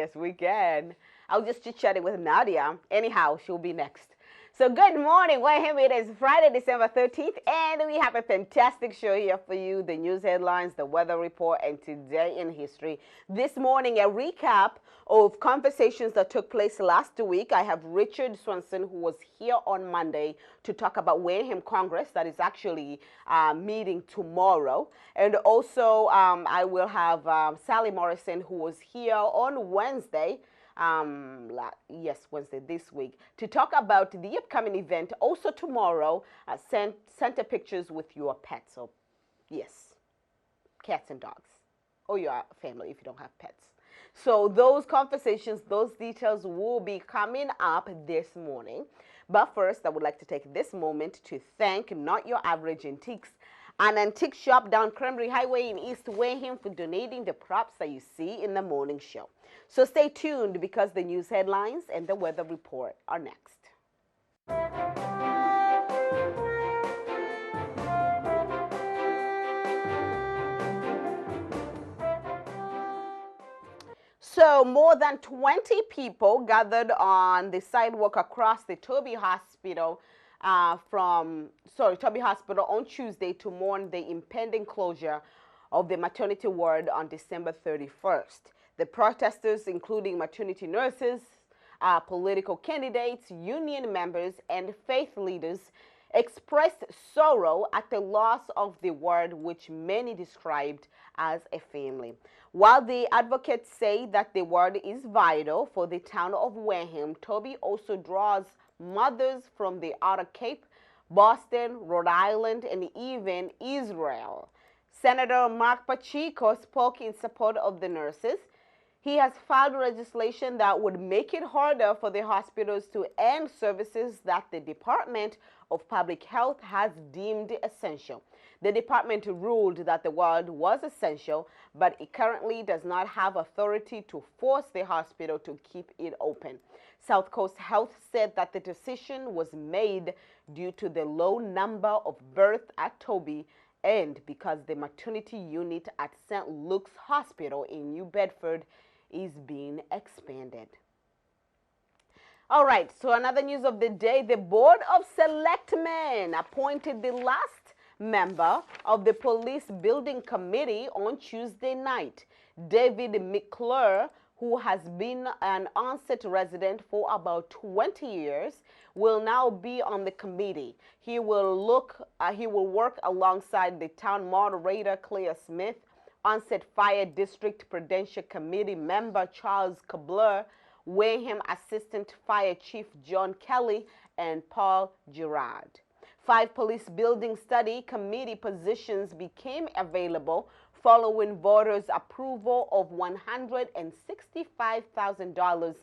Yes, we can. I was just chit-chatting with Nadia. Anyhow, she'll be next. So good morning, Wareham. It is Friday, December 13th, and we have a fantastic show here for you. The news headlines, the weather report, and today in history. This morning, a recap of conversations that took place last week. I have Richard Swanson, who was here on Monday to talk about Wareham Congress that is actually meeting tomorrow. And also, I will have Sally Morrison, who was here on Wednesday. Wednesday this week, to talk about the upcoming event. Also tomorrow, Santa pictures with your pets. So, yes, cats and dogs, or your family if you don't have pets. So those conversations, those details will be coming up this morning. But first, I would like to take this moment to thank Not Your Average Antiques, an antique shop down Cranberry Highway in East Wareham, for donating the props that you see in the morning show. So stay tuned because the news headlines and the weather report are next. So more than 20 people gathered on the sidewalk across the Toby Hospital Toby Hospital on Tuesday to mourn the impending closure of the maternity ward on December 31st. The protesters, including maternity nurses, political candidates, union members, and faith leaders, expressed sorrow at the loss of the ward, which many described as a family. While the advocates say that the ward is vital for the town of Wareham, Toby also draws mothers from the Outer Cape, Boston, Rhode Island, and even Israel. Senator Mark Pacheco spoke in support of the nurses. He has filed legislation that would make it harder for the hospitals to end services that the Department of Public Health has deemed essential. The department ruled that the ward was essential, but it currently does not have authority to force the hospital to keep it open. South Coast Health said that the decision was made due to the low number of births at Toby and because the maternity unit at St. Luke's Hospital in New Bedford is being expanded. All right, so another news of the day, the Board of Selectmen appointed the last member of the Police Building Committee on Tuesday night. David McClure, who has been an Onset resident for about 20 years, will now be on the committee. He will work alongside the town moderator Claire Smith, Onset Fire District Prudential Committee member Charles Kabler, Wareham Assistant Fire Chief John Kelly, and Paul Girard. 5 police building study committee positions became available following voters' approval of $165,000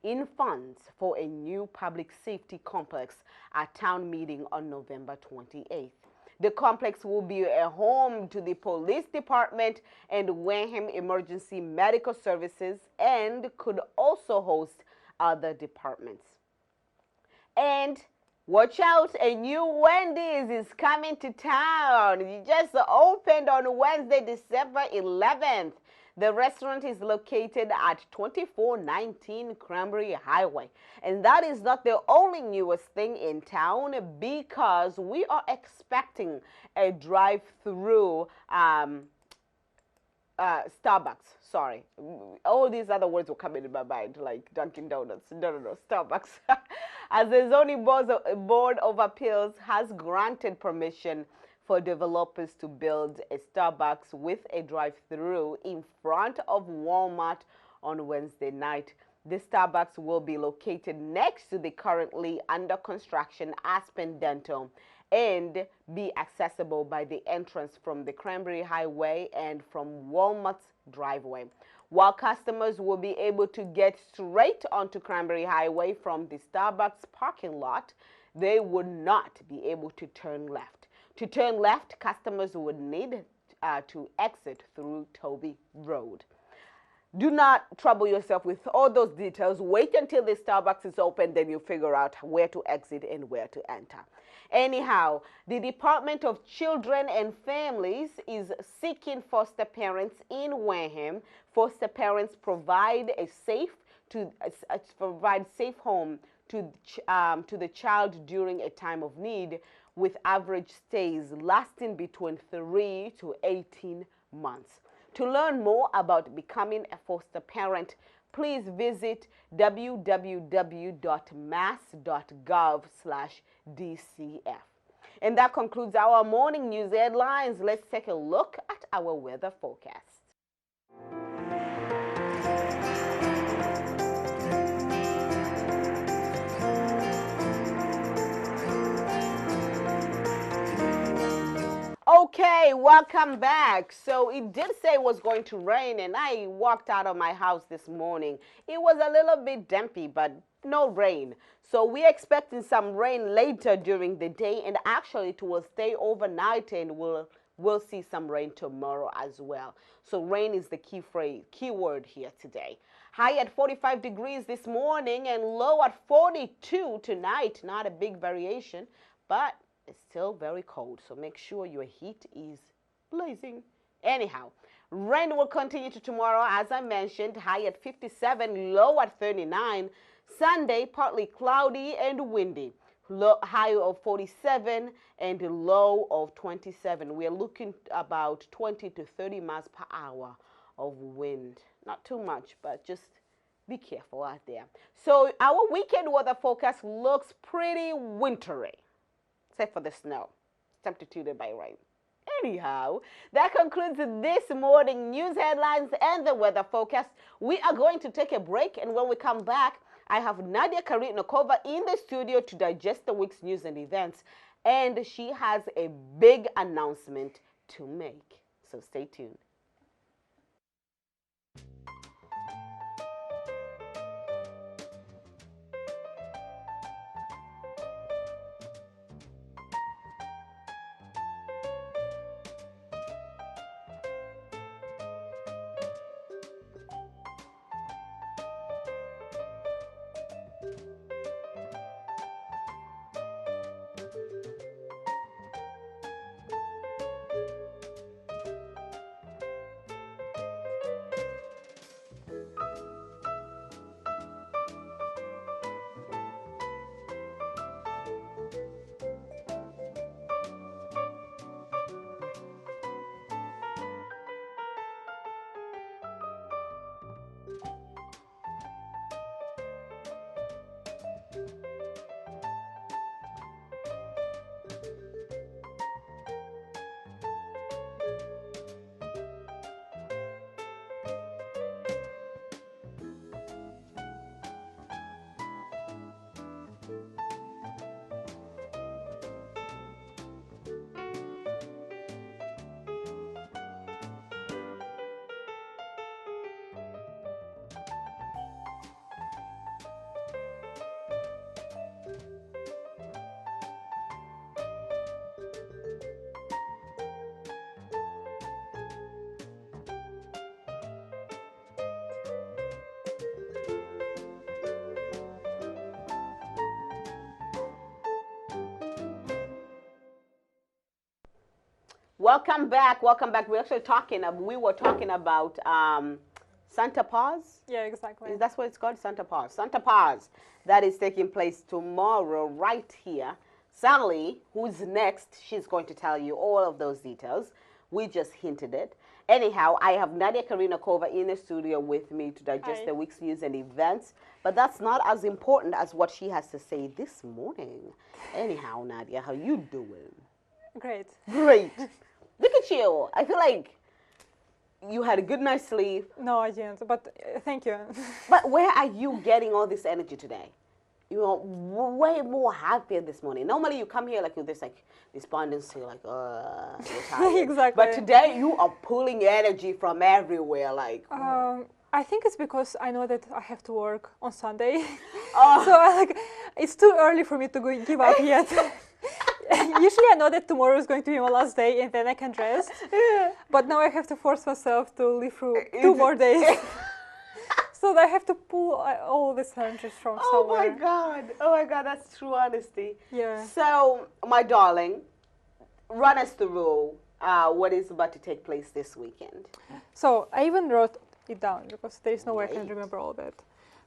in funds for a new public safety complex at town meeting on November 28th. The complex will be a home to the police department and Wareham Emergency Medical Services and could also host other departments. And watch out, a new Wendy's is coming to town. It just opened on Wednesday, December 11th. The restaurant is located at 2419 Cranberry Highway. And that is not the only newest thing in town because we are expecting a drive-through Starbucks. Sorry. All these other words will come in my mind, like Dunkin' Donuts. No, Starbucks. As the zoning board of appeals has granted permission for developers to build a Starbucks with a drive-through in front of Walmart on Wednesday night. The Starbucks will be located next to the currently under construction Aspen Dental and be accessible by the entrance from the Cranberry Highway and from Walmart's driveway. While customers will be able to get straight onto Cranberry Highway from the Starbucks parking lot, they would not be able to turn left. To turn left, customers would need to exit through Toby Road. do not trouble yourself with all those details. Wait until the Starbucks is open, then you figure out where to exit and where to enter. Anyhow, the Department of Children and Families is seeking foster parents in Wareham. Foster parents provide a safe home to the child during a time of need, with average stays lasting between 3 to 18 months. To learn more about becoming a foster parent, please visit www.mass.gov/DCF. And that concludes our morning news headlines. Let's take a look at our weather forecast. Okay, welcome back. So it did say it was going to rain, and I walked out of my house this morning. It was a little bit dumpy, but no rain. So we're expecting some rain later during the day, and actually it will stay overnight, and we'll see some rain tomorrow as well. So rain is the key word here today. High at 45 degrees this morning and low at 42 tonight. Not a big variation, but it's still very cold, so make sure your heat is blazing. Anyhow, rain will continue to tomorrow, as I mentioned, high at 57, low at 39. Sunday, partly cloudy and windy, high of 47 and low of 27. We are looking about 20 to 30 miles per hour of wind. Not too much, but just be careful out there. So our weekend weather forecast looks pretty wintry, except for the snow, substituted by rain. Anyhow, that concludes this morning news headlines and the weather forecast. We are going to take a break, and when we come back, I have Nadia Karitnokova in the studio to digest the week's news and events, and she has a big announcement to make. So stay tuned. Welcome back. Welcome back. We were talking about Santa Paws. Yeah, exactly. That's what it's called, Santa Paws. Santa Paws. That is taking place tomorrow right here. Sally, who's next, she's going to tell you all of those details. We just hinted it. Anyhow, I have Nadia Karinokova in the studio with me to digest the week's news and events. But that's not as important as what she has to say this morning. Anyhow, Nadia, how you doing? Great. Great. Look at you. I feel like you had a good night's sleep. No, I didn't, but thank you. But where are you getting all this energy today? You know, way more happier this morning. Normally you come here like with this despondency, like, you're tired. Exactly. But today you are pulling energy from everywhere, like. I think it's because I know that I have to work on Sunday. So it's too early for me to give up yet. Usually I know that tomorrow is going to be my last day and then I can rest. But now I have to force myself to live through 2 more days. So I have to pull all the sandwiches from somewhere. Oh my God, that's true honesty. Yeah. So, my darling, run us through what is about to take place this weekend. So I even wrote it down because there is no way I can Great. remember all that.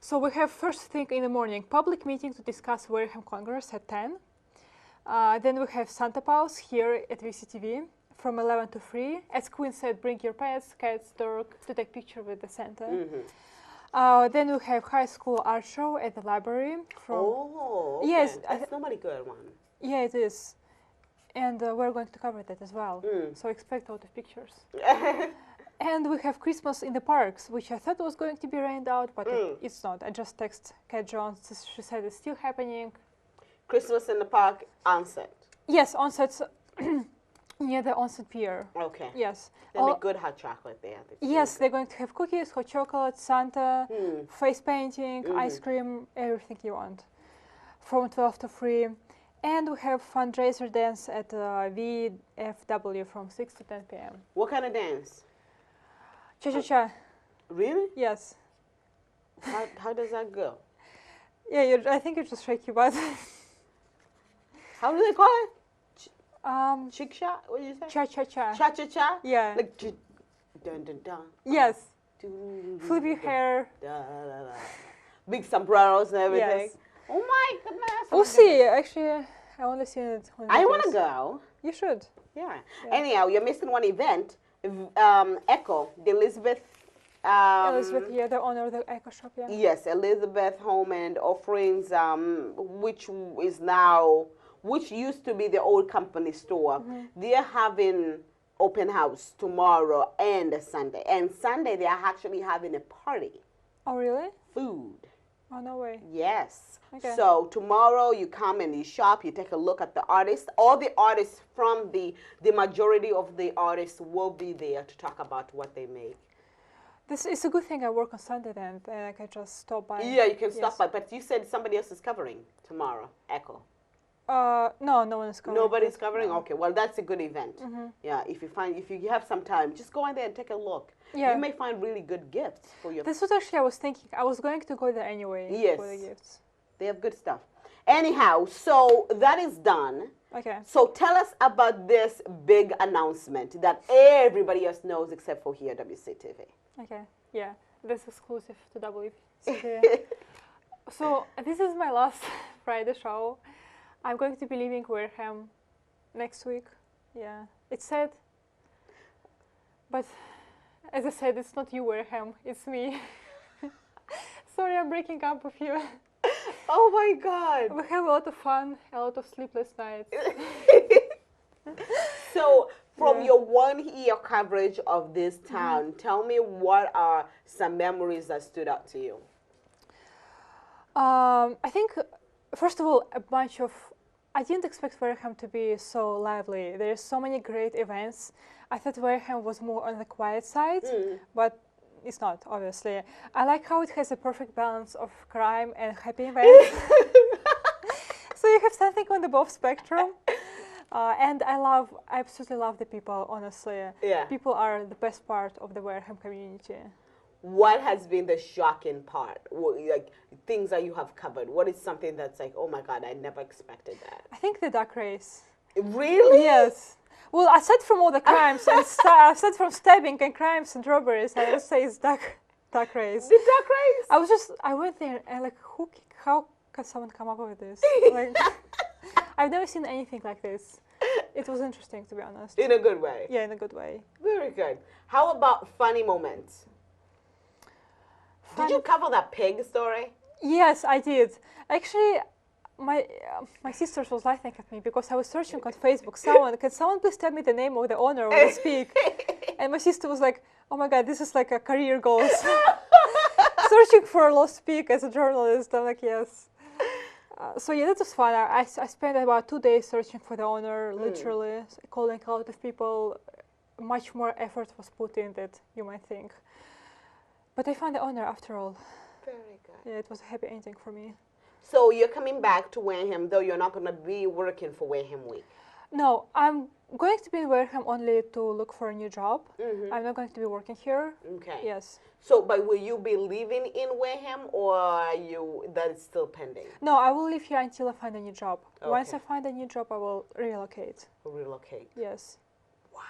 So we have first thing in the morning, public meeting to discuss Wareham Congress at 10. Then we have Santa Paws here at VCTV from 11 to 3. As Queen said, bring your pets, cats, dog to take picture with the Santa. Then we have high school art show at the library. Okay. Yes, That's normally good one. Yeah, it is. And we're going to cover that as well. So expect a lot of pictures. And we have Christmas in the parks, which I thought was going to be rained out, but it's not. I just text Kat Jones. She said it's still happening. Christmas in the park, onset. Yes, onsets near the onset pier. Okay. Yes. They make good hot chocolate there. Yes, they're going to have cookies, hot chocolate, Santa, face painting, ice cream, everything you want. From 12 to 3. And we have fundraiser dance at VFW from 6 to 10 p.m. What kind of dance? Cha-cha-cha. Really? Yes. How does that go? Yeah, I think you just shake your butt. How do they call it? Chick shot? What did you say? Cha-cha-cha. Cha-cha-cha? Yeah. Like dun dun dun. Yes. Dun, Flip your hair. da, da, da. Big sombreros and everything. Yes. Oh my goodness. We'll see. Actually, I only seen it on I want to videos. go. You should. Yeah. Anyhow, you're missing one event. Echo, the Elizabeth. Elizabeth, yeah, the owner of the Echo Shop, yeah. Yes, Elizabeth Home and Offerings, which used to be the old company store. They're having open house tomorrow and Sunday. And Sunday they are actually having a party. Oh, really? Food. Oh, no way. Yes. Okay. So tomorrow you come and you shop, you take a look at the artists. All the artists from the majority of the artists will be there to talk about what they make. This is a good thing I work on Sunday then, and I can just stop by. Yeah, you can stop Yes. by. But you said somebody else is covering tomorrow, Echo. No, no one is covering. Nobody's it. covering? No. Okay, well, that's a good event. Yeah, if you have some time, just go in there and take a look. Yeah. You may find really good gifts for your... This was actually, I was thinking, I was going to go there anyway Yes. for the gifts. They have good stuff. Anyhow, so that is done. Okay. So tell us about this big announcement that everybody else knows except for here, WCTV. Okay, yeah, this is exclusive to WCTV. So this is my last Friday show. I'm going to be leaving Wareham next week. Yeah, it's sad. But as I said, it's not you, Wareham, it's me. Sorry, I'm breaking up with you. Oh my God. We have a lot of fun, a lot of sleepless nights. So, from Yeah. your 1 year coverage of this town, tell me what are some memories that stood out to you? I think, first of all, I didn't expect Wareham to be so lively. There's so many great events. I thought Wareham was more on the quiet side, but it's not, obviously. I like how it has a perfect balance of crime and happy events. So you have something on the both spectrum. And I absolutely love the people, honestly. Yeah. People are the best part of the Wareham community. What has been the shocking part? Like things that you have covered. What is something that's like, oh my God, I never expected that? I think the duck race. Really? Yes. Well, aside from all the crimes, and aside from stabbing and crimes and robberies, I would say it's duck race. The duck race? I went there and like, how can someone come up with this? Like, I've never seen anything like this. It was interesting, to be honest. In a good way? Yeah, in a good way. Very good. How about funny moments? Did you cover that pig story? Yes, I did. Actually, my sister was laughing at me because I was searching on Facebook. Can someone please tell me the name of the owner of the speak? And my sister was like, oh my God, this is like a career goal. Searching for a lost speak as a journalist. I'm like, yes. So yeah, that was fun. I spent about 2 days searching for the owner, literally calling a lot of people. Much more effort was put in that you might think. But I found the owner after all. Very good. Yeah, it was a happy ending for me. So you're coming back to Wareham, though you're not going to be working for Wareham Week. No, I'm going to be in Wareham only to look for a new job. Mm-hmm. I'm not going to be working here. Okay. Yes. So, but will you be living in Wareham, or are you that is still pending? No, I will live here until I find a new job. Once Okay. I find a new job, I will relocate. Relocate. Yes. Wow.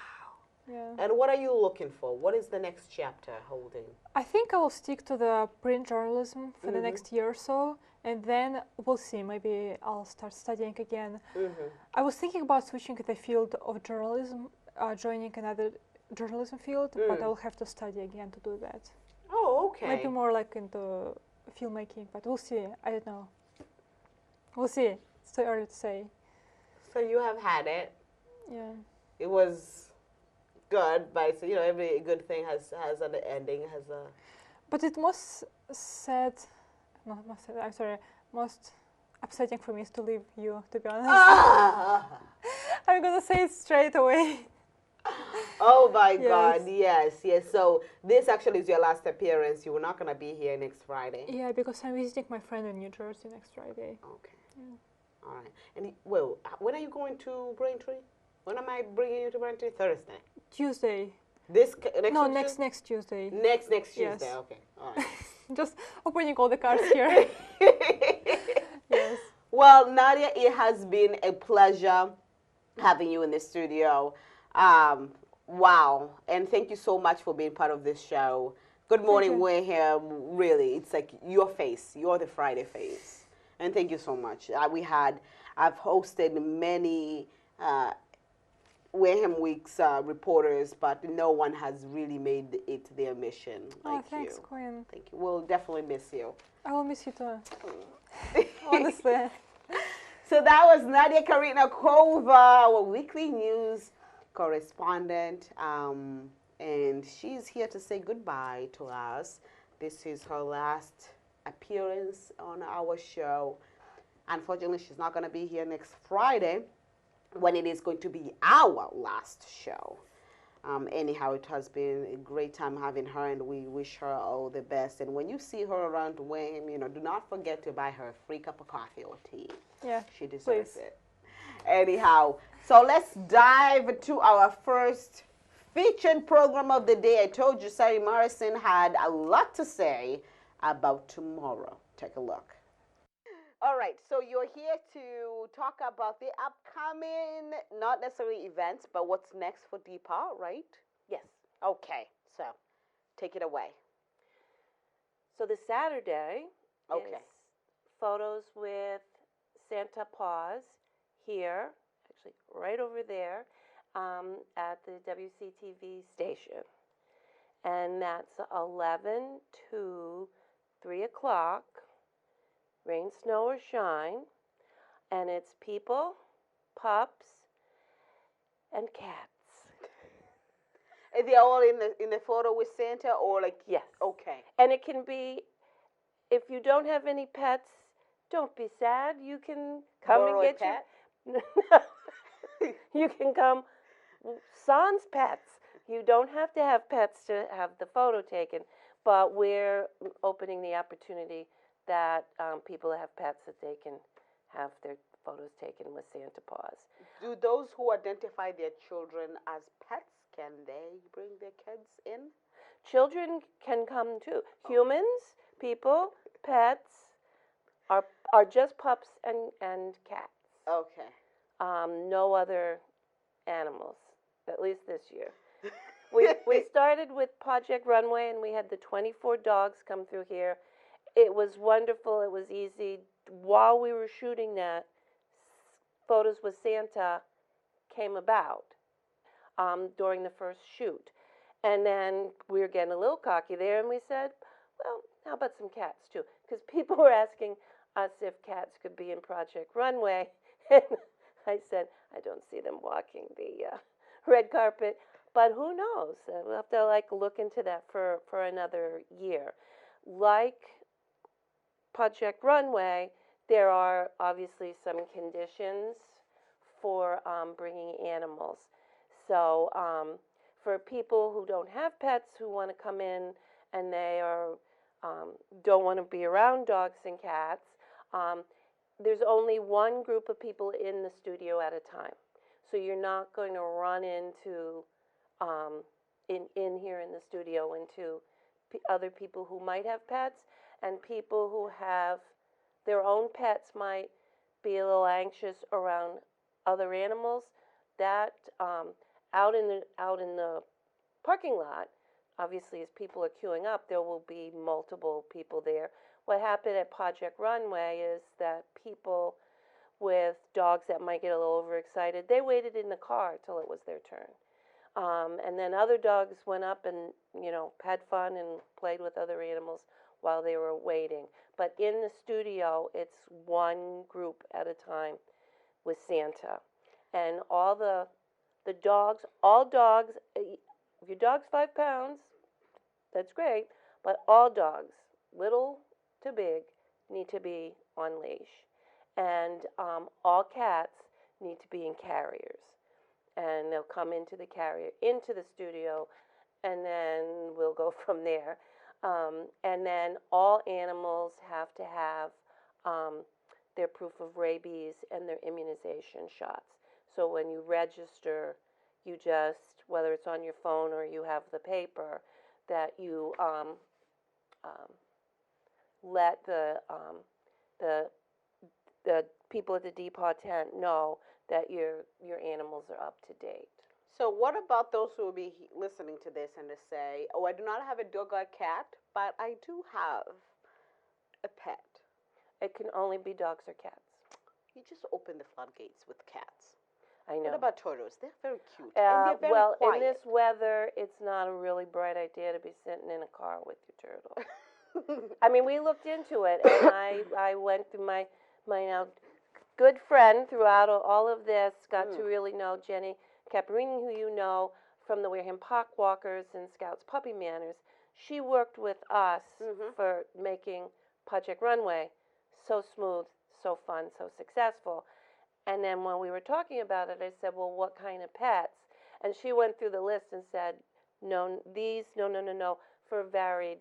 Yeah. And what are you looking for? What is the next chapter holding? I think I will stick to the print journalism for the Mhm. next year or so, and then we'll see. Maybe I'll start studying again. Mm-hmm. I was thinking about switching to the field of journalism, joining another journalism field, but Mm. I will have to study again to do that. Oh, okay. Maybe more like into filmmaking, but we'll see. I don't know. We'll see. It's too early to say. So you have had it. Yeah. It was good, but so, every good thing has an ending, has a. But it most sad, not most sad, I'm sorry, most upsetting for me is to leave you, to be honest. Ah! I'm gonna say it straight away. Oh my Yes. God! Yes. So this actually is your last appearance. You're not gonna be here next Friday. Yeah, because I'm visiting my friend in New Jersey next Friday. Okay. All right. And well, when are you going to Braintree? When am I bringing you to Braintree? Thursday. Tuesday. This next. No, Tuesday? next Tuesday. Next Tuesday. Yes. Okay. All right. Just opening all the cards here. Yes. Well, Nadia, it has been a pleasure having you in the studio. Wow. And thank you so much for being part of this show. Good morning, you. Wareham. Really, it's like your face. You're the Friday face. And thank you so much. I've hosted many Wareham Week's reporters, but no one has really made it their mission like Thanks, you. Queen. Thank you. We'll definitely miss you. I will miss you too. Honestly. So that was Nadia Karina Kova, our weekly news correspondent, and she's here to say goodbye to us. This is her last appearance on our show. Unfortunately, she's not going to be here next Friday, when it is going to be our last show. Anyhow, it has been a great time having her, and we wish her all the best. And when you see her around Wayne, do not forget to buy her a free cup of coffee or tea. Yeah, She deserves please. it. Anyhow, so let's dive to our first featured program of the day. I told you Sari Morrison had a lot to say about tomorrow. Take a look. All right, so you're here to talk about the upcoming, not necessarily events, but what's next for Deepa, right? Yes. Okay, so take it away. So the Saturday Okay. is photos with Santa Paws here, actually right over there, at the WCTV station. And that's 11 to 3 o'clock, rain, snow, or shine. And it's people, pups, and cats. Are they all in the photo with Santa, or like? Yes. Okay. And it can be, if you don't have any pets, don't be sad. You can come Borrow and a get pet? your. You can come, sans pets. You don't have to have pets to have the photo taken, but we're opening the opportunity that people have pets that they can have their photos taken with Santa Paws. Do those who identify their children as pets, can they bring their kids in? Children can come too. Humans, people, pets are just pups and cats. Okay. No other animals, at least this year. We started with Project Runway, and we had the 24 dogs come through here. It was wonderful. It was easy. While we were shooting that, photos with Santa came about during the first shoot. And then we were getting a little cocky there, and we said, well, how about some cats too? Because people were asking us if cats could be in Project Runway. And I said, I don't see them walking the red carpet. But who knows? We'll have to look into that for another year. Like Project Runway, there are obviously some conditions for bringing animals. So for people who don't have pets who want to come in and they don't want to be around dogs and cats, there's only one group of people in the studio at a time. So you're not going to run into, in here in the studio, into other people who might have pets, and people who have their own pets might be a little anxious around other animals. That out in the parking lot, obviously, as people are queuing up, there will be multiple people there. What happened at Project Runway is that people with dogs that might get a little overexcited, they waited in the car till it was their turn. And then other dogs went up and, had fun and played with other animals while they were waiting. But in the studio, it's one group at a time with Santa. And all the dogs, all dogs, if your dog's 5 pounds, that's great, but all dogs, little to big, need to be on leash. And all cats need to be in carriers. And they'll come into the carrier, into the studio, and then we'll go from there. And then all animals have to have their proof of rabies and their immunization shots. So when you register, you just, whether it's on your phone or you have the paper, that you let the people at the depot tent know that your animals are up to date. So what about those who will be listening to this and they say, oh, I do not have a dog or a cat, but I do have a pet? It can only be dogs or cats. You just open the floodgates with cats. I know. What about turtles? They're very cute. And they're very well, quiet. in this weather, it's not a really bright idea to be sitting in a car with your turtle. I mean, we looked into it, and I went through my now good friend throughout all of this, got to really know Jenny Caparini, who you know from the Wareham Park Walkers and Scouts Puppy Manners. She worked with us for making Project Runway so smooth, so fun, so successful. And then when we were talking about it, I said, well, what kind of pets? And she went through the list and said, no, no, for varied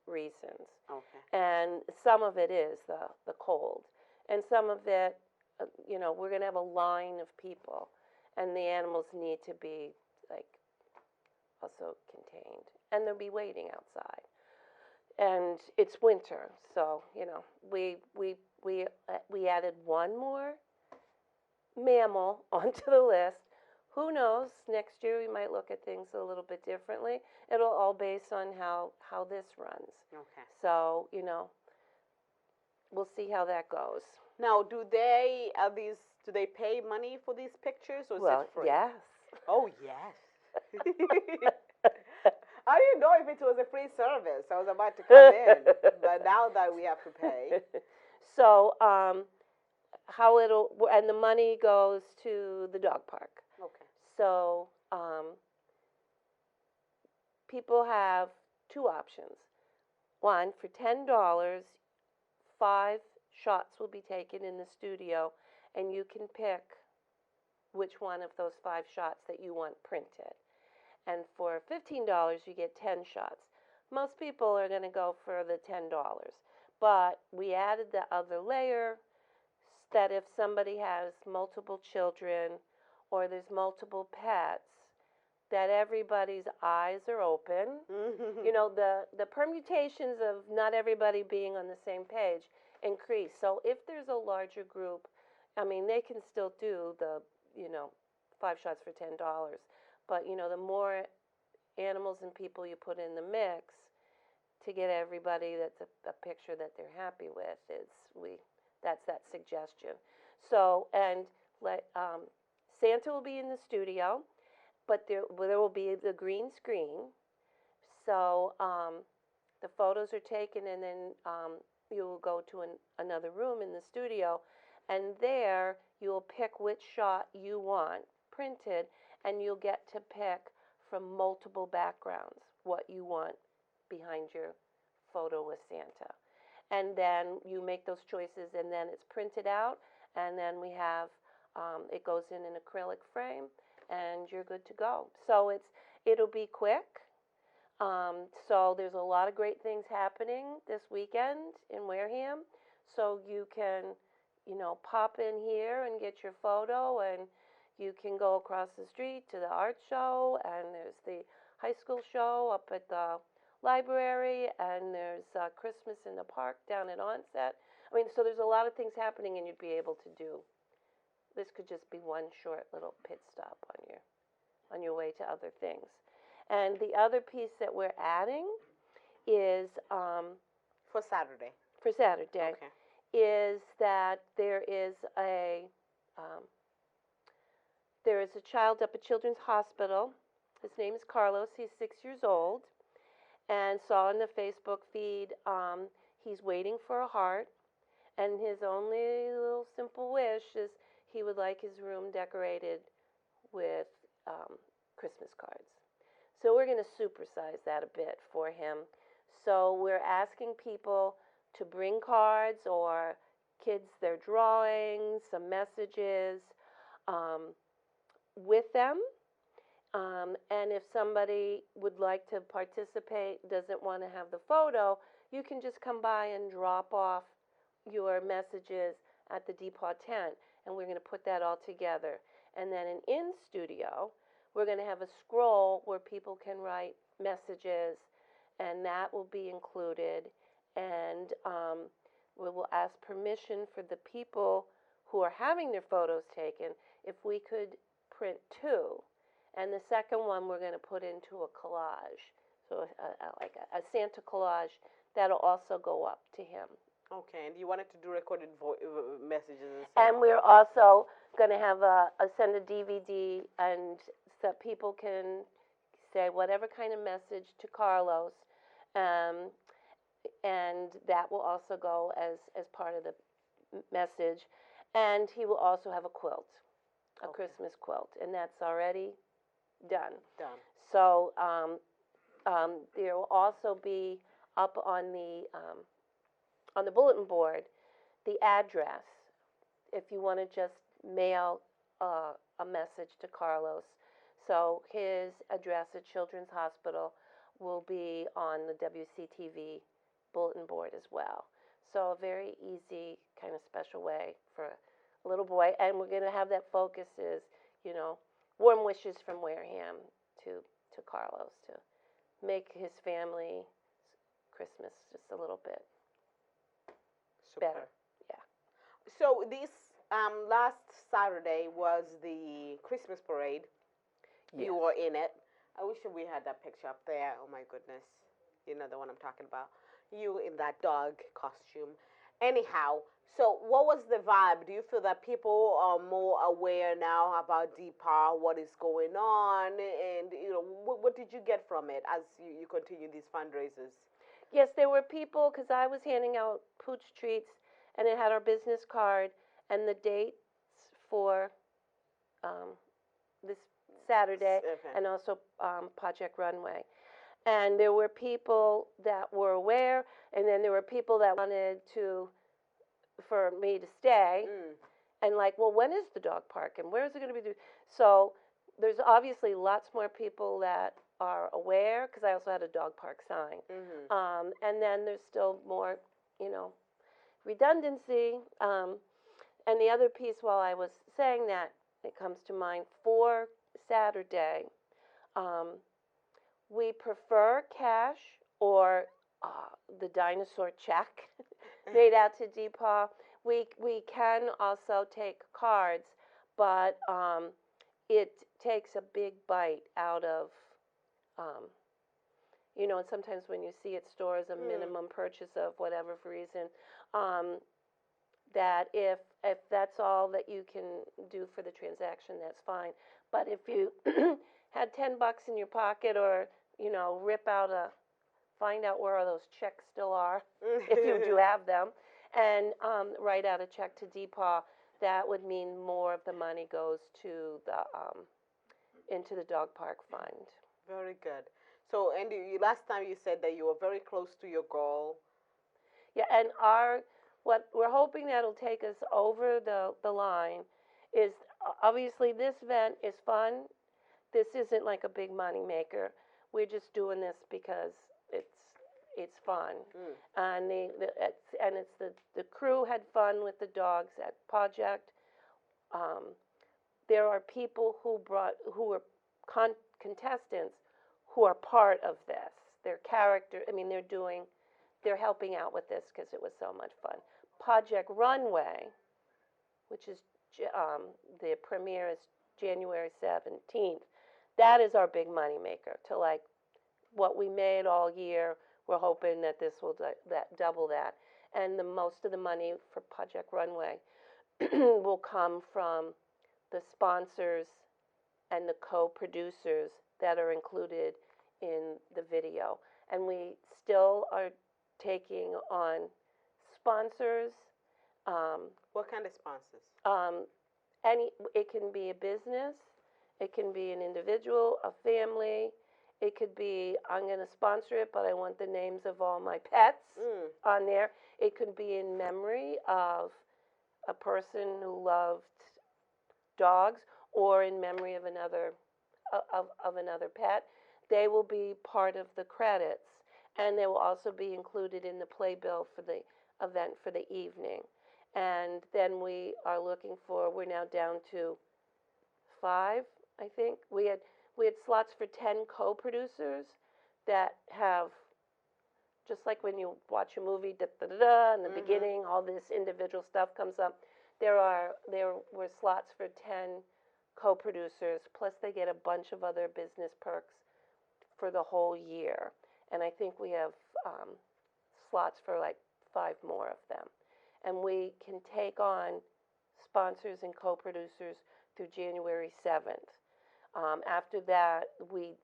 reasons. Okay. And some of it is the cold. And some of it, we're going to have a line of people. And the animals need to be, also contained. And they'll be waiting outside. And it's winter, so, we added one more mammal onto the list. Who knows? Next year we might look at things a little bit differently. It'll all based on how this runs. Okay. So, we'll see how that goes. Now, do they pay money for these pictures, or is it free? Yes. Oh, yes. I didn't know if it was a free service. I was about to come in, but now that we have to pay. So, and the money goes to the dog park. Okay. So, people have two options. One, for $10, 5 shots will be taken in the studio, and you can pick which one of those 5 shots that you want printed. And for $15, you get 10 shots. Most people are going to go for the $10. But we added the other layer that if somebody has multiple children or there's multiple pets, that everybody's eyes are open. The permutations of not everybody being on the same page increase. So if there's a larger group, they can still do the, 5 shots for $10. But, the more animals and people you put in the mix to get everybody that's a picture that they're happy with, that's that suggestion. So, and Santa will be in the studio, but there will be the green screen. So the photos are taken, and then you will go to another room in the studio, and there you will pick which shot you want printed, and you'll get to pick from multiple backgrounds what you want behind your photo with Santa. And then you make those choices, and then it's printed out, and then we have, it goes in an acrylic frame, and you're good to go. So it'll be quick. So there's a lot of great things happening this weekend in Wareham. So you can, pop in here and get your photo, and you can go across the street to the art show, and there's the high school show up at the library, and there's Christmas in the park down at Onset. I mean, so there's a lot of things happening, and you'd be able to do. This could just be one short little pit stop on your way to other things. And the other piece that we're adding is For Saturday. for Saturday Okay. is that there is a child up at Children's Hospital. His name is Carlos. He's 6 years old, and saw in the Facebook feed he's waiting for a heart, and his only little simple wish is he would like his room decorated with Christmas cards. So we're going to supersize that a bit for him. So we're asking people to bring cards or kids their drawings, some messages with them. And if somebody would like to participate, doesn't want to have the photo, you can just come by and drop off your messages at the Depot tent, and we're going to put that all together. And then in studio, we're going to have a scroll where people can write messages, and that will be included. And we will ask permission for the people who are having their photos taken if we could print two. And the second one we're going to put into a collage, so like a Santa collage that'll also go up to him. Okay, and you wanted to do recorded messages and stuff. And we're also going to have send a DVD, and so people can say whatever kind of message to Carlos, and that will also go as part of the message. And he will also have a quilt, a Christmas quilt, and that's already done. So there will also be up on the bulletin board the address if you want to just mail a message to Carlos. So his address at Children's Hospital will be on the WCTV bulletin board as well. So a very easy kind of special way for a little boy. And we're going to have that focus is, you know, warm wishes from Wareham to Carlos to make his family Christmas just a little bit better. Yeah. So this last Saturday was the Christmas parade. Yes. You were in it. I wish we had that picture up there. Oh my goodness. You know the one I'm talking about. You in that dog costume. Anyhow, so what was the vibe? Do you feel that people are more aware now about DPAR, what is going on, and you know what did you get from it as you continue these fundraisers? Yes, there were people, because I was handing out pooch treats, and it had our business card and the dates for this Saturday, Okay. and also Project Runway. And there were people that were aware, and then there were people that wanted for me to stay, and like, well, when is the dog park, and where is it going to be? So there's obviously lots more people that are aware, because I also had a dog park sign. And then there's still more, redundancy. And the other piece, while I was saying that, it comes to mind for Saturday, we prefer cash or the dinosaur check made out to Depot. We can also take cards, but it takes a big bite out of, and sometimes when you see at stores a minimum purchase of whatever reason, that if that's all that you can do for the transaction, that's fine. But if you had $10 in your pocket, or find out where those checks still are, if you do have them, and write out a check to Depot, that would mean more of the money goes to into the dog park fund. Very good. So, Andy, last time you said that you were very close to your goal. Yeah, and what we're hoping that'll take us over the line is, obviously this event is fun. This isn't like a big money maker. We're just doing this because it's fun, and the crew had fun with the dogs at Project. there are people who were contestants who are part of this. Their character, I mean, they're helping out with this because it was so much fun. Project Runway, which is the premiere is January 17th. That is our big money maker. To like what we made all year, we're hoping that this will double that. And most of the money for Project Runway will come from the sponsors and the co-producers that are included in the video. And we still are taking on sponsors. What kind of sponsors? It can be a business, it can be an individual, a family. It could be, I'm going to sponsor it, but I want the names of all my pets on there. It could be in memory of a person who loved dogs, or in memory of another pet. They will be part of the credits, and they will also be included in the playbill for the event for the evening. And then we are looking for, we're now down to 5, I think. We had slots for 10 co-producers that have, just like when you watch a movie, in the beginning, all this individual stuff comes up. There were slots for 10 co-producers, plus they get a bunch of other business perks for the whole year. And I think we have slots for like 5 more of them. And we can take on sponsors and co-producers through January 7th. After that, we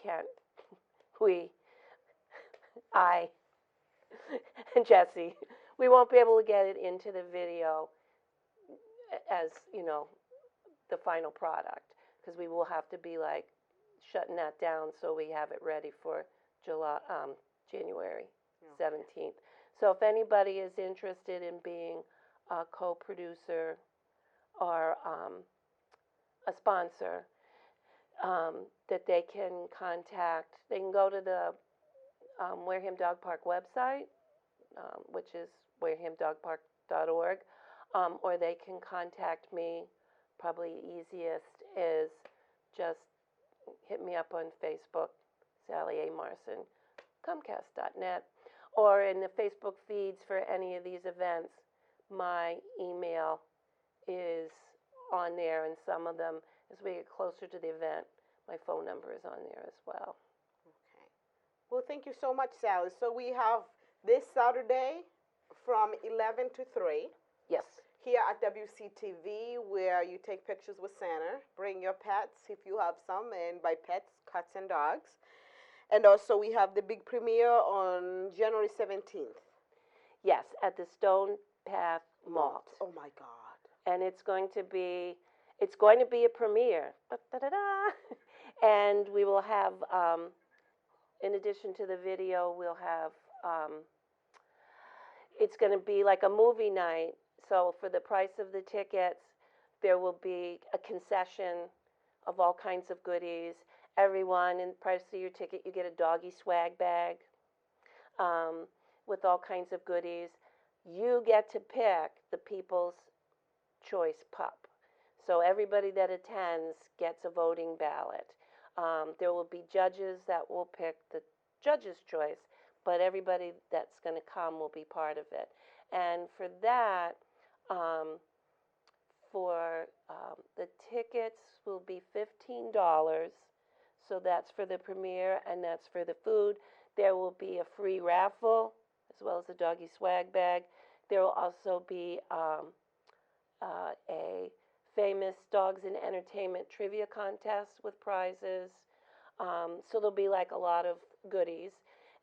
can't, I and Jesse, we won't be able to get it into the video as, the final product, because we will have to be like shutting that down so we have it ready for January 17th. So if anybody is interested in being a co-producer or a sponsor, that they can contact, they can go to the Wareham Dog Park website, which is warehamdogpark.org, or they can contact me. Probably easiest is just hit me up on Facebook, Sally A. Marson, Comcast.net, or in the Facebook feeds for any of these events. My email is on there, and some of them, as we get closer to the event, my phone number is on there as well. Okay. Well, thank you so much, Sally. So we have this Saturday from 11 to 3. Yes. Here at WCTV, where you take pictures with Santa. Bring your pets if you have some, and by pets, cats and dogs. And also we have the big premiere on January 17th. Yes, at the Stone Path Malt. Oh my God. And it's going to be a premiere. And we will have, in addition to the video, we'll have, it's going to be like a movie night. So for the price of the tickets, there will be a concession of all kinds of goodies. Everyone, in the price of your ticket, you get a doggy swag bag with all kinds of goodies. You get to pick the People's Choice pup. So everybody that attends gets a voting ballot. There will be judges that will pick the judge's choice, but everybody that's going to come will be part of it. And for that, the tickets will be $15. So that's for the premiere, and that's for the food. There will be a free raffle, as well as a doggy swag bag. There will also be a famous dogs in entertainment trivia contest with prizes. So there'll be like a lot of goodies.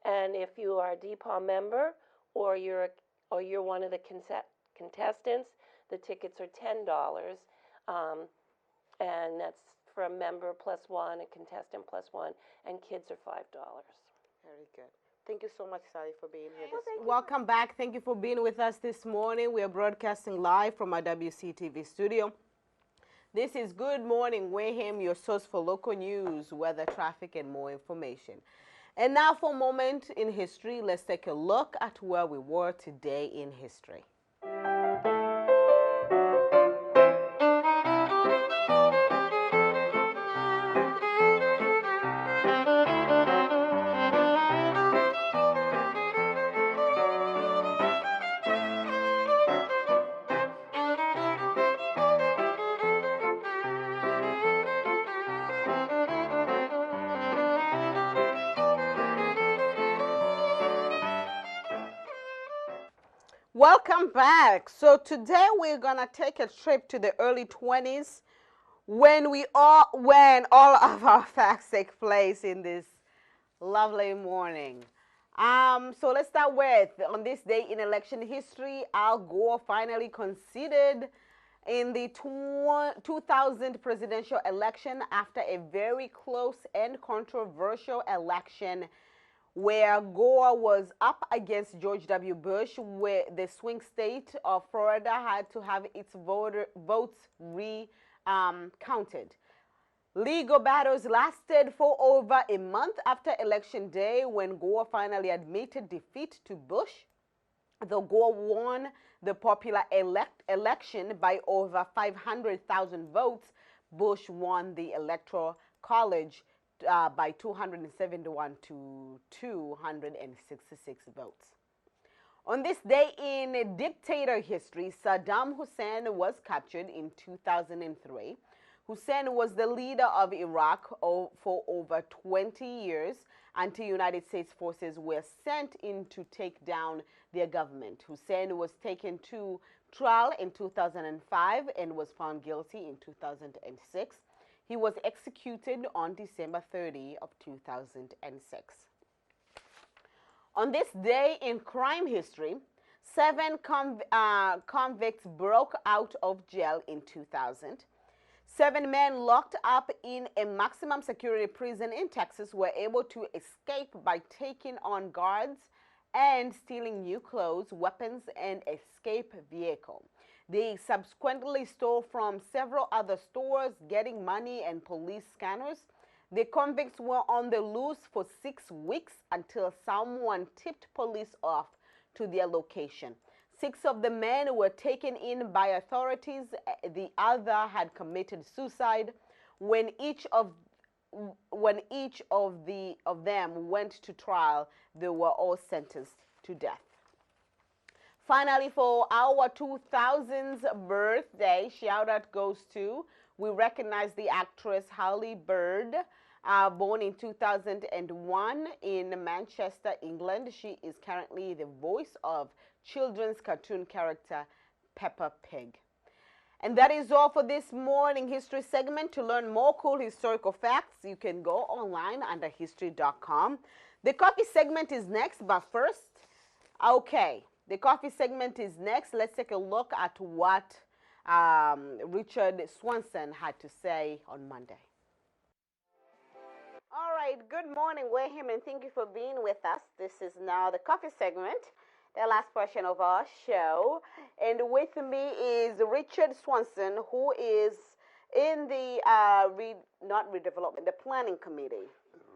And if you are a DPAW member, or you're one of the contestants, the tickets are $10, and that's for a member +1, a contestant +1, and kids are $5. Very good. Thank you so much, Sally, for being here. Welcome back. Thank you for being with us this morning. We are broadcasting live from our WCTV studio. This is Good Morning Wareham, your source for local news, weather, traffic, and more information. And now for a moment in history, let's take a look at where we were today in history. Welcome back. So today we're gonna take a trip to the early 20s when all of our facts take place in this lovely morning. So let's start with on this day in election history, Al Gore finally conceded in the 2000 presidential election after a very close and controversial election where Gore was up against George W. Bush, where the swing state of Florida had to have its votes recounted. Legal battles lasted for over a month after Election Day when Gore finally admitted defeat to Bush. Though Gore won the popular election by over 500,000 votes, Bush won the Electoral College by 271 to 266 votes. On this day in dictator history, Saddam Hussein was captured in 2003. Hussein was the leader of Iraq for over 20 years until United States forces were sent in to take down their government. Hussein was taken to trial in 2005 and was found guilty in 2006. He was executed on December 30 of 2006. On this day in crime history, 7 convicts broke out of jail in 2000. 7 men locked up in a maximum security prison in Texas were able to escape by taking on guards and stealing new clothes, weapons, and escape vehicle. They subsequently stole from several other stores, getting money and police scanners. The convicts were on the loose for 6 weeks until someone tipped police off to their location. 6 of the men were taken in by authorities. The other had committed suicide. When each of them went to trial, they were all sentenced to death. Finally, for our 2000s birthday, shout out goes to, we recognize the actress Halle Berry, born in 2001 in Manchester, England. She is currently the voice of children's cartoon character Peppa Pig. And that is all for this morning history segment. To learn more cool historical facts, you can go online under history.com. The coffee segment is next, but first, okay, the coffee segment is next. Let's take a look at what Richard Swanson had to say on Monday. All right, good morning, Wareham, and thank you for being with us. This is now the coffee segment, the last portion of our show. And with me is Richard Swanson, who is in the the planning committee.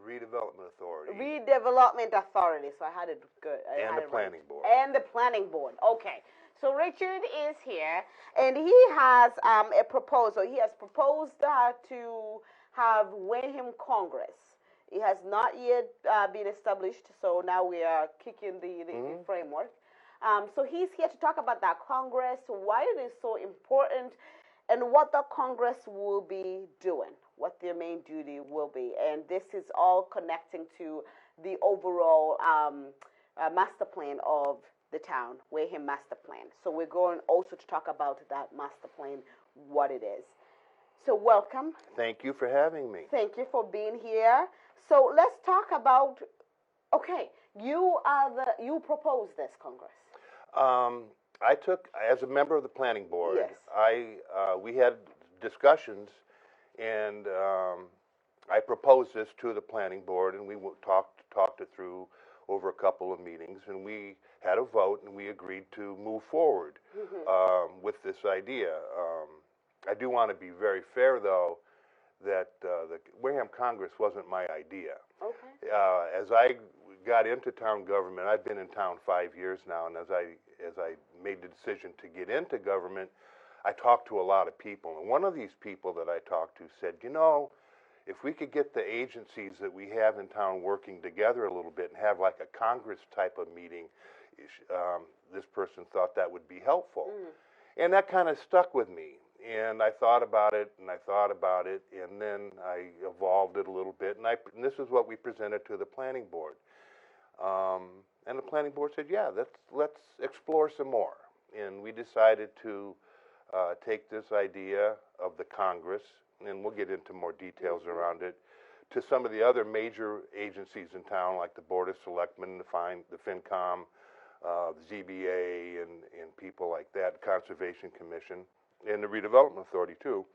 Redevelopment Authority. Redevelopment Authority. So I had it good. And the planning board. And the planning board. Okay. So Richard is here, and he has a proposal. He has proposed to have Wareham Congress. It has not yet been established, so now we are kicking the framework. So he's here to talk about that Congress, why it is so important, and what the Congress will be doing, what their main duty will be. And this is all connecting to the overall master plan of the town, Wareham master plan. So we're going also to talk about that master plan, what it is. So welcome. Thank you for having me. Thank you for being here. So let's talk about, okay, you proposed this, Congress. I took, as a member of the planning board, yes. We had discussions, and I proposed this to the planning board, and we talked it through over a couple of meetings, and we had a vote, and we agreed to move forward with this idea. I do want to be very fair, though, that the Wareham Congress wasn't my idea. Okay. As I got into town government, I've been in town 5 years now, and as I made the decision to get into government, I talked to a lot of people. And one of these people that I talked to said, you know, if we could get the agencies that we have in town working together a little bit and have like a Congress type of meeting, this person thought that would be helpful. And that kind of stuck with me. And I thought about it, and I thought about it, and then I evolved it a little bit, and this is what we presented to the planning board. And the planning board said, yeah, let's explore some more. And we decided to take this idea of the Congress, and we'll get into more details around it, to some of the other major agencies in town, like the Board of Selectmen, the FinCom, the ZBA, and people like that, Conservation Commission, and the Redevelopment Authority, too.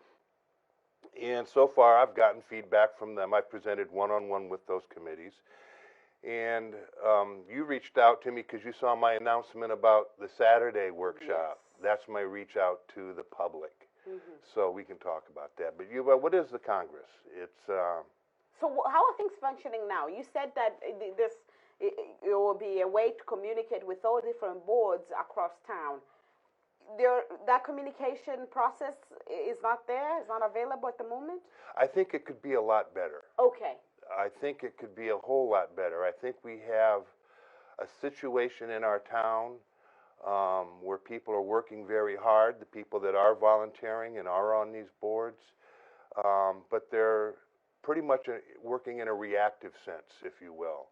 And so far, I've gotten feedback from them. I've presented one-on-one with those committees. And you reached out to me because you saw my announcement about the Saturday workshop. Yes. That's my reach out to the public. So we can talk about that. But what is the Congress? It's So how are things functioning now? You said that it will be a way to communicate with all different boards across town. That communication process is not there, is not available at the moment? I think it could be a lot better. Okay. I think it could be a whole lot better. I think we have a situation in our town where people are working very hard, the people that are volunteering and are on these boards, but they're pretty much working in a reactive sense, if you will.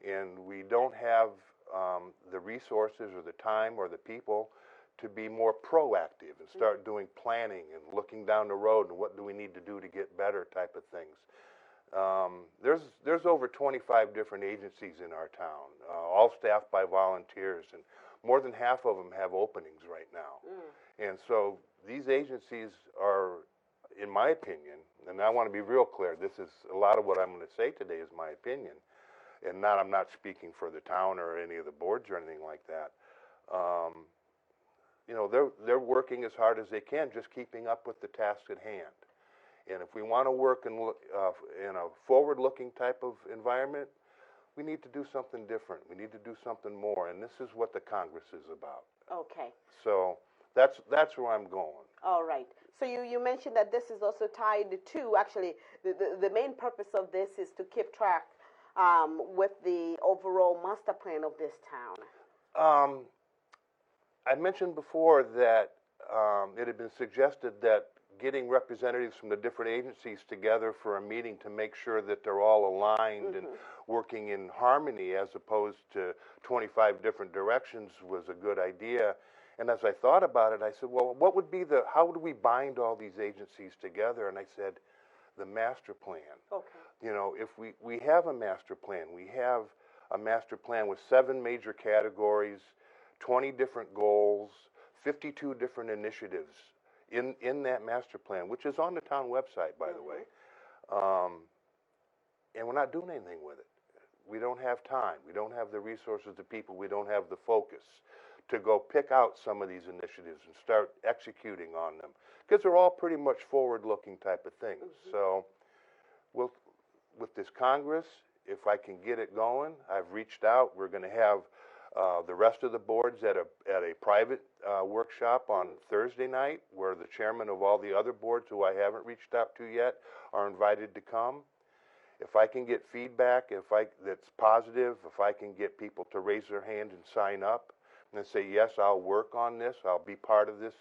And we don't have the resources or the time or the people to be more proactive and start doing planning and looking down the road and what do we need to do to get better type of things. There's over 25 different agencies in our town, all staffed by volunteers, and more than half of them have openings right now. And so these agencies are, in my opinion, and I want to be real clear, this is a lot of what I'm going to say today is my opinion, and I'm not speaking for the town or any of the boards or anything like that. You know, they're working as hard as they can, just keeping up with the task at hand. And if we want to work in a forward-looking type of environment, we need to do something different. We need to do something more, and this is what the Congress is about. Okay. So that's where I'm going. All right. So you mentioned that this is also tied to, actually, the main purpose of this is to keep track with the overall master plan of this town. I mentioned before that it had been suggested that getting representatives from the different agencies together for a meeting to make sure that they're all aligned and working in harmony as opposed to 25 different directions was a good idea. And as I thought about it, I said, well, how would we bind all these agencies together? And I said, the master plan. Okay. You know, if we have a master plan, we have a master plan with 7 major categories, 20 different goals, 52 different initiatives in that master plan, which is on the town website, by the way. And we're not doing anything with it. We don't have time. We don't have the resources, the people. We don't have the focus to go pick out some of these initiatives and start executing on them, because they're all pretty much forward-looking type of things. So with this Congress, if I can get it going, I've reached out. We're going to have the rest of the boards at a private workshop on Thursday night, where the chairman of all the other boards who I haven't reached out to yet are invited to come. If I can get feedback, that's positive, if I can get people to raise their hand and sign up and say, yes, I'll work on this, I'll be part of this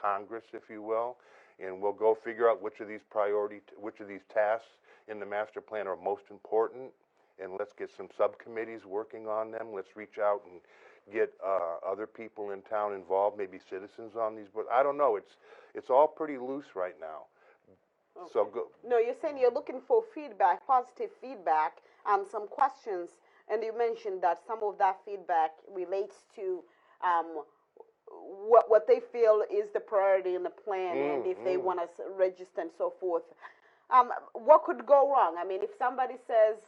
Congress, if you will, and we'll go figure out which of these tasks in the master plan are most important, and let's get some subcommittees working on them. Let's reach out and get other people in town involved, maybe citizens on these boards. I don't know. It's all pretty loose right now. Okay. So go. No, you're saying you're looking for feedback, positive feedback, some questions, and you mentioned that some of that feedback relates to what they feel is the priority in the plan, and if they want to register and so forth. What could go wrong? I mean, if somebody says,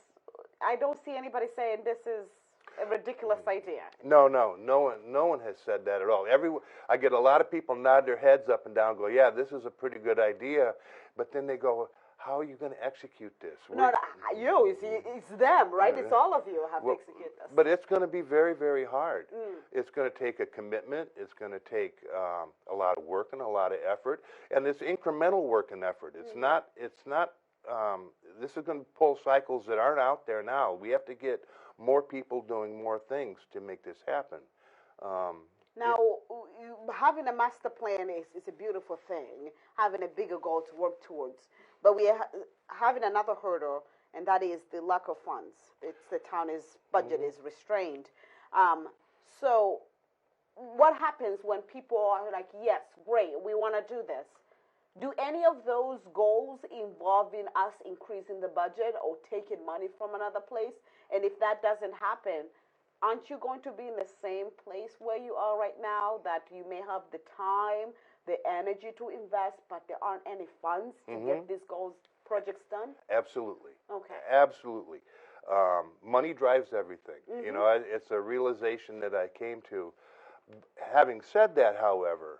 I don't see anybody saying this is a ridiculous idea. No one has said that at all. I get a lot of people nod their heads up and down, go, yeah, this is a pretty good idea, but then they go, how are you going to execute this? It's them, right? It's all of you have to execute this. But it's going to be very, very hard. It's going to take a commitment. It's going to take a lot of work and a lot of effort, and it's incremental work and effort. It's not. This is going to pull cycles that aren't out there now. We have to get more people doing more things to make this happen. Now, having a master plan is a beautiful thing, having a bigger goal to work towards. But we are having another hurdle, and that is the lack of funds. It's the town is budget is restrained. So what happens when people are like, yes, great, we want to do this? Do any of those goals involve in us increasing the budget or taking money from another place? And if that doesn't happen, aren't you going to be in the same place where you are right now, that you may have the time, the energy to invest, but there aren't any funds to get these goals, projects done? Absolutely. Okay. Absolutely. Money drives everything. You know, it's a realization that I came to. Having said that, however,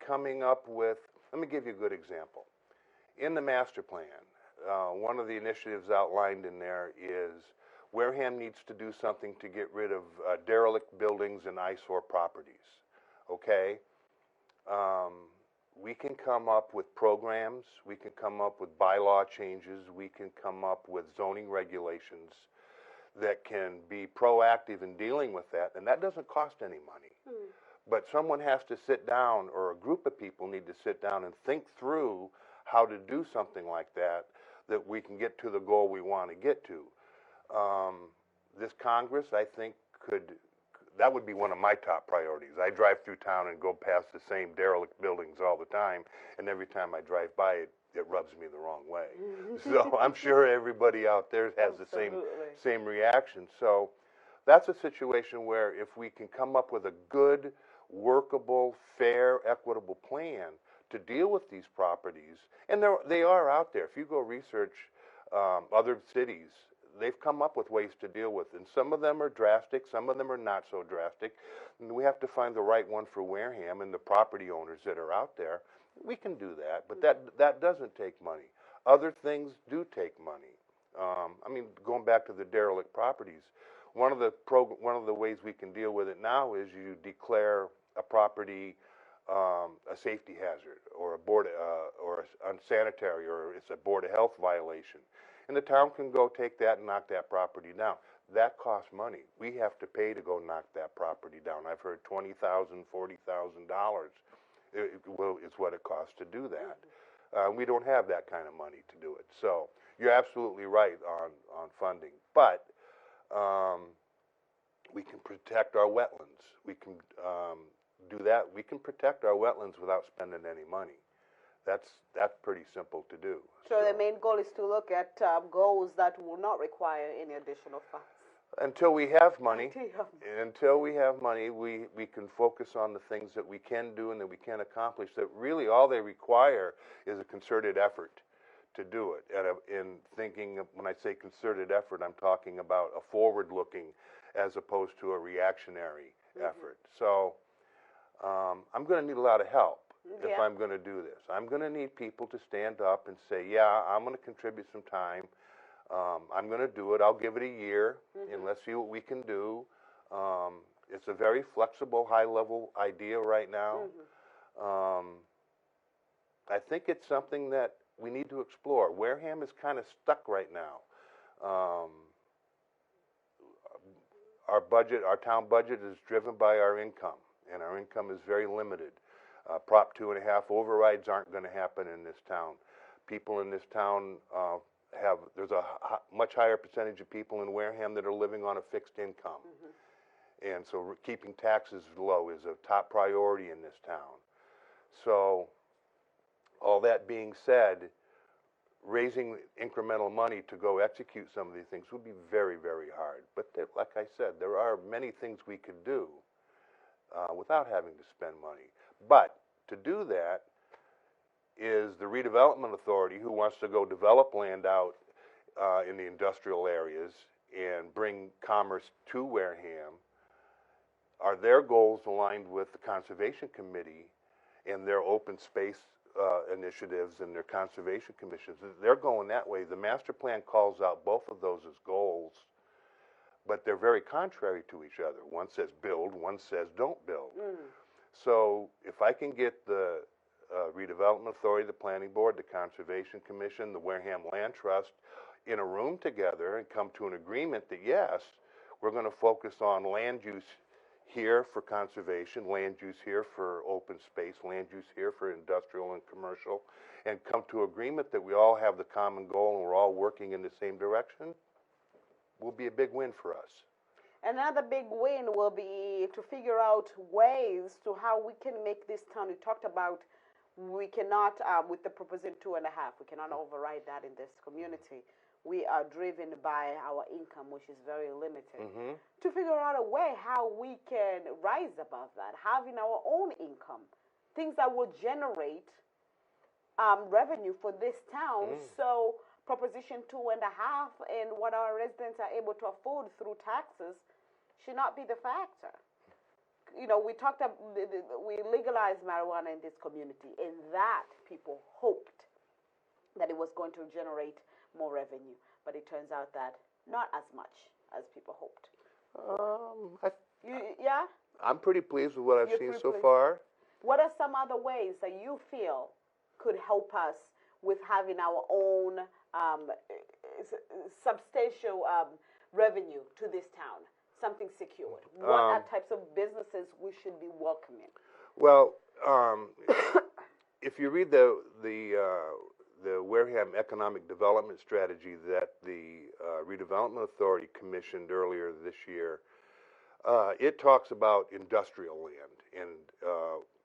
coming up with, let me give you a good example. In the master plan, one of the initiatives outlined in there is Wareham needs to do something to get rid of derelict buildings and eyesore properties. Okay? We can come up with programs, we can come up with bylaw changes, we can come up with zoning regulations that can be proactive in dealing with that, and that doesn't cost any money. But someone has to sit down, or a group of people need to sit down and think through how to do something like that, that we can get to the goal we want to get to. This Congress, I think, that would be one of my top priorities. I drive through town and go past the same derelict buildings all the time, and every time I drive by it, it rubs me the wrong way. So I'm sure everybody out there has the same reaction. So that's a situation where if we can come up with a good, workable, fair, equitable plan to deal with these properties, and they are out there. If you go research other cities, they've come up with ways to deal with it. And some of them are drastic, some of them are not so drastic. And we have to find the right one for Wareham and the property owners that are out there. We can do that, but that doesn't take money. Other things do take money. I mean, going back to the derelict properties, one of the ways we can deal with it now is you declare a property a safety hazard, or or unsanitary, or it's a Board of Health violation, and the town can go take that and knock that property down. That costs money. We have to pay to go knock that property down. I've heard $20,000, $40,000 is what it costs to do that. We don't have that kind of money to do it. So you're absolutely right on funding, but we can protect our wetlands. We can do that. We can protect our wetlands without spending any money. That's pretty simple to do. So the main goal is to look at goals that will not require any additional funds. Until we have money, we can focus on the things that we can do and that we can accomplish. That really all they require is a concerted effort to do it. And in thinking, when I say concerted effort, I'm talking about a forward-looking as opposed to a reactionary effort. So I'm going to need a lot of help if I'm going to do this. I'm going to need people to stand up and say, yeah, I'm going to contribute some time. I'm going to do it. I'll give it a year, and let's see what we can do. It's a very flexible, high-level idea right now. I think it's something that we need to explore. Wareham is kind of stuck right now. Our town budget is driven by our income, and our income is very limited. Prop 2.5 overrides aren't going to happen in this town. People in this town there's a much higher percentage of people in Wareham that are living on a fixed income. And so keeping taxes low is a top priority in this town. So all that being said, raising incremental money to go execute some of these things would be very, very hard. But like I said, there are many things we could do without having to spend money. But to do that is the redevelopment authority, who wants to go develop land out in the industrial areas and bring commerce to Wareham. Are their goals aligned with the Conservation Committee and their open space initiatives and their conservation commissions? They're going that way. The master plan calls out both of those as goals, but they're very contrary to each other. One says build, one says don't build. So if I can get the redevelopment authority, the planning board, the conservation commission, the Wareham Land Trust in a room together and come to an agreement that yes, we're going to focus on land use here for conservation, land use here for open space, land use here for industrial and commercial, and come to agreement that we all have the common goal and we're all working in the same direction, will be a big win for us. Another big win will be to figure out ways to how we can make this town. We talked about we cannot, with the proposing 2.5, we cannot override that in this community. We are driven by our income, which is very limited. To figure out a way how we can rise above that, having our own income, things that will generate revenue for this town. So Proposition 2.5 and what our residents are able to afford through taxes should not be the factor. You know, we legalized marijuana in this community, and that people hoped that it was going to generate more revenue, but it turns out that not as much as people hoped. Yeah? I'm pretty pleased with what I've seen so pleased. far. What are some other ways that you feel could help us with having our own substantial revenue to this town? Something secured. What are types of businesses we should be welcoming? Well, if you read the Wareham Economic Development Strategy that the Redevelopment Authority commissioned earlier this year, it talks about industrial land and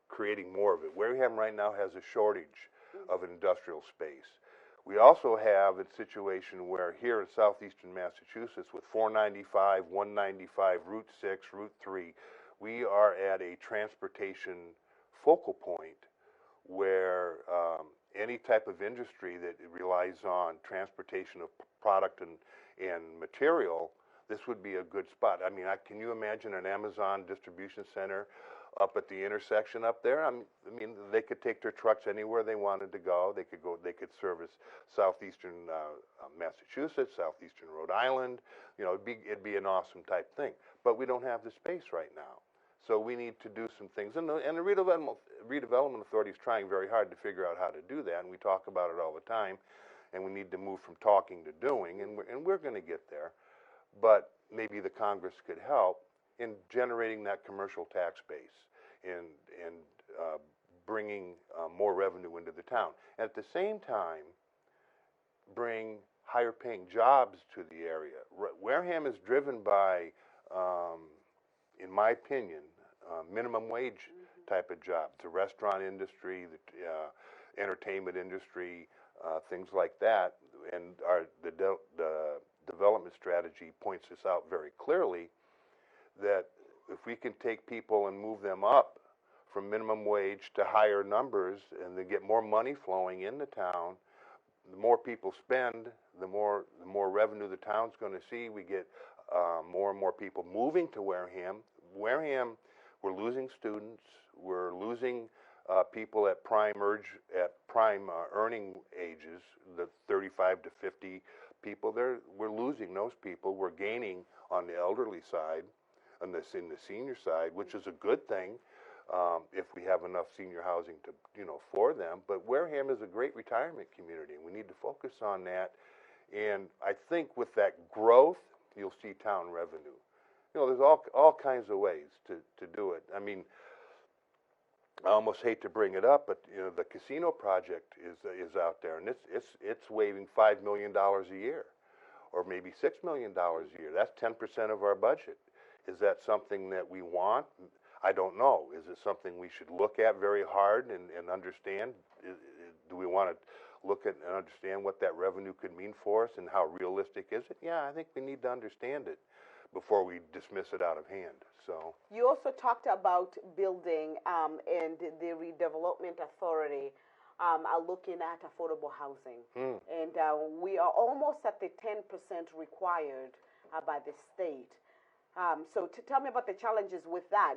creating more of it. Wareham right now has a shortage of industrial space. We also have a situation where here in southeastern Massachusetts with 495, 195, Route 6, Route 3, we are at a transportation focal point where any type of industry that relies on transportation of product and material, this would be a good spot. I mean, can you imagine an Amazon distribution center up at the intersection up there? I mean, they could take their trucks anywhere they wanted to go. They could service southeastern Massachusetts, southeastern Rhode Island. You know, it'd be an awesome type thing. But we don't have the space right now. So we need to do some things. And the Redevelopment Authority is trying very hard to figure out how to do that, and we talk about it all the time. And we need to move from talking to doing, and we're going to get there. But maybe the Congress could help in generating that commercial tax base and bringing more revenue into the town. And at the same time, bring higher paying jobs to the area. Wareham is driven by, in my opinion, minimum wage type of jobs. The restaurant industry, the entertainment industry, things like that. And the development strategy points this out very clearly, that if we can take people and move them up from minimum wage to higher numbers and they get more money flowing in the town, the more people spend, the more revenue the town's going to see. We get more and more people moving to Wareham. Wareham, we're losing students. We're losing people at prime earning ages, the 35 to 50 people. We're losing those people. We're gaining on the elderly side, in the senior side, which is a good thing if we have enough senior housing to, for them. But Wareham is a great retirement community, and we need to focus on that. And I think with that growth, you'll see town revenue. There's all kinds of ways to do it. I mean, I almost hate to bring it up, but the casino project is out there, and it's waiving $5 million a year, or maybe $6 million a year. That's 10% of our budget. Is that something that we want? I don't know. Is it something we should look at very hard and understand? Do we want to look at and understand what that revenue could mean for us, and how realistic is it? Yeah, I think we need to understand it before we dismiss it out of hand. So you also talked about building, and the Redevelopment Authority are looking at affordable housing, and we are almost at the 10% required by the state. So tell me about the challenges with that,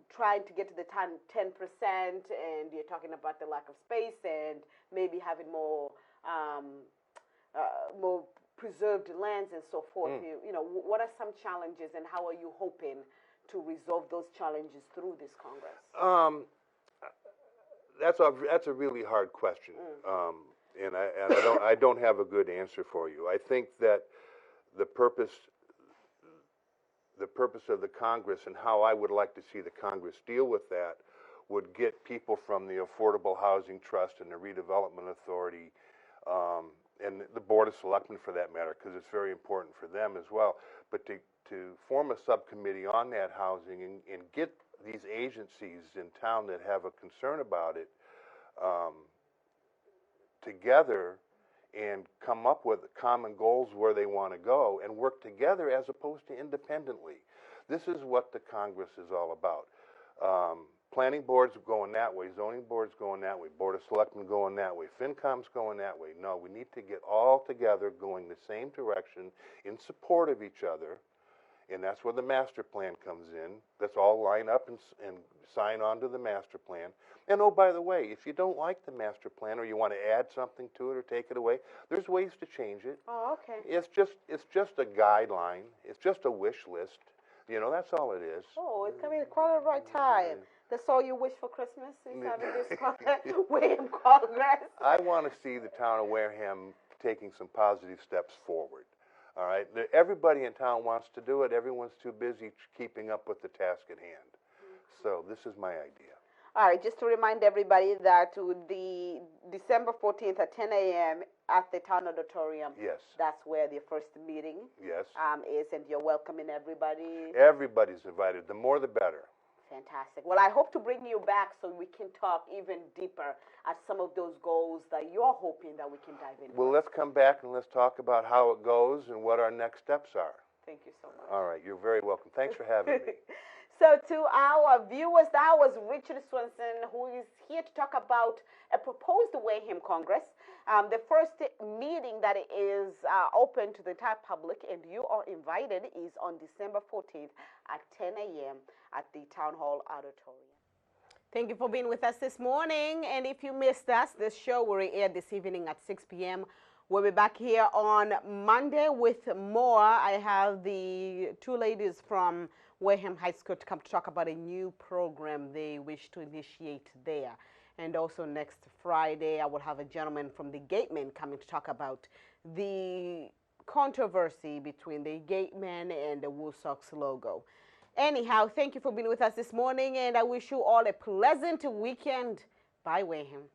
trying to get to the 10%, and you're talking about the lack of space and maybe having more preserved lands and so forth. What are some challenges, and how are you hoping to resolve those challenges through this Congress? That's a really hard question, and I don't have a good answer for you. I think that the purpose the purpose of the Congress and how I would like to see the Congress deal with that would get people from the Affordable Housing Trust and the Redevelopment Authority, and the Board of Selectmen for that matter, because it's very important for them as well, but to form a subcommittee on that housing and get these agencies in town that have a concern about it together and come up with common goals where they want to go and work together as opposed to independently. This is what the Congress is all about. Planning boards going that way, zoning boards going that way, Board of Selectmen going that way, FinCom's going that way. No, we need to get all together going the same direction in support of each other, and that's where the master plan comes in. Let's all line up and sign on to the master plan. And oh, by the way, if you don't like the master plan or you want to add something to it or take it away, there's ways to change it. Oh, okay. It's just a guideline. It's just a wish list. You know, that's all it is. Oh, it's coming at quite the right time. That's all you wish for Christmas is having this Wareham Congress. I want to see the town of Wareham taking some positive steps forward. All right? Everybody in town wants to do it. Everyone's too busy keeping up with the task at hand. So this is my idea. All right, just to remind everybody that the December 14th at 10 a.m. at the Town Auditorium. Yes. That's where the first meeting Yes. Is, and you're welcoming everybody. Everybody's invited. The more the better. Fantastic. Well, I hope to bring you back so we can talk even deeper at some of those goals that you're hoping that we can dive into. Well, let's come back and let's talk about how it goes and what our next steps are. Thank you so much. All right, you're very welcome. Thanks for having me. So to our viewers, that was Richard Swenson, who is here to talk about a proposed Wareham Congress. The first meeting that is open to the entire public, and you are invited, is on December 14th at 10 a.m. at the Town Hall Auditorium. Thank you for being with us this morning. And if you missed us, this show will air this evening at 6 p.m. We'll be back here on Monday with more. I have the two ladies from Wareham High School to come to talk about a new program they wish to initiate there. And also next Friday, I will have a gentleman from the Gatemen coming to talk about the controversy between the Gatemen and the Woolsocks logo. Anyhow, thank you for being with us this morning, and I wish you all a pleasant weekend. Bye, Wareham.